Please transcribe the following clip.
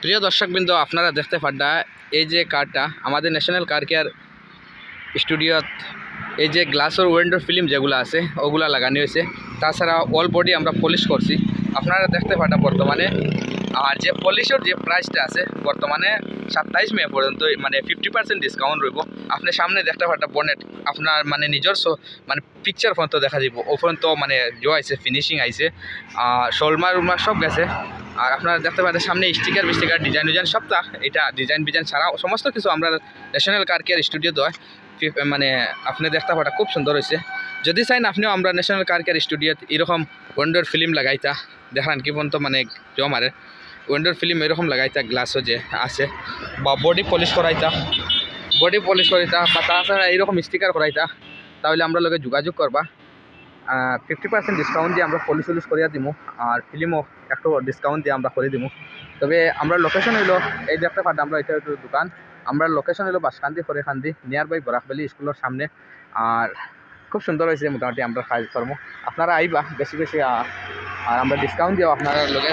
প্রিয় দর্শকবৃন্দ, আপনারা দেখতে পাড্ডা এই যে কারটা আমাদের ন্যাশনাল কার কেয়ার স্টুডিওত এই যে গ্লাসের উইন্ডোর ফিল্ম যেগুলো আছে ওগুলা লাগানো হয়েছে। তাছাড়া অল বডি আমরা পলিশ করছি। আপনারা দেখতে পাড্ডা বর্তমানে আর যে পলিশের যে প্রাইসটা আছে বর্তমানে 27 মে পর্যন্ত মানে 50% ডিসকাউন্ট রইব। আপনি সামনে দেখতে পাড্ডা বনেট আপনার মানে নিজস্ব মানে পিকচার পর্যন্ত দেখা যাব। ও পর্যন্ত মানে জো আইছে, ফিনিশিং আইছে, শোলমার উলমার সব গেছে। আর আপনারা দেখতে পাচ্ছেন সামনে স্টিকার ডিজাইন সবটা এটা ডিজাইন ছাড়াও সমস্ত কিছু আমরা ন্যাশনাল কার কেয়ার স্টুডিও দেওয়া মানে আপনি দেখতে পাটা খুব সুন্দর হয়েছে। যদি চাইন আপনিও আমরা ন্যাশনাল কার কেয়ার স্টুডিওত এরকম উইন্ডোর ফিল্ম লাগাইতা দেখান কি পর্যন্ত মানে জমারে উইন্ডোর ফিল্ম এরকম লাগাইতা গ্লাসও যে আছে বা বডি পলিশ করাইতা বা তাছাড়া এইরকম স্টিকার করাইতা তাহলে আমরা লোকে যোগাযোগ করবা। 50% ডিসকাউন্ট দিয়ে আমরা পলিশ করিয়া দিমু আর ফিল্মও একটু ডিসকাউন্ট দিয়ে আমরা করে দিমু। তবে আমরা লোকেশন হইলো এই দেখতে পারতাম আমরা এটা একটু দোকান। আমরা লোকেশন হইলো বাসকান্দি ফরেখান্দি নিয়ার বাই বরাকবেলি স্কুলের সামনে। আর খুব সুন্দর হয়েছে মোটামুটি আমরা কাজ করবো। আপনারা আইবা বেশি আর আমরা ডিসকাউন্ট দিও আপনারা লোকে।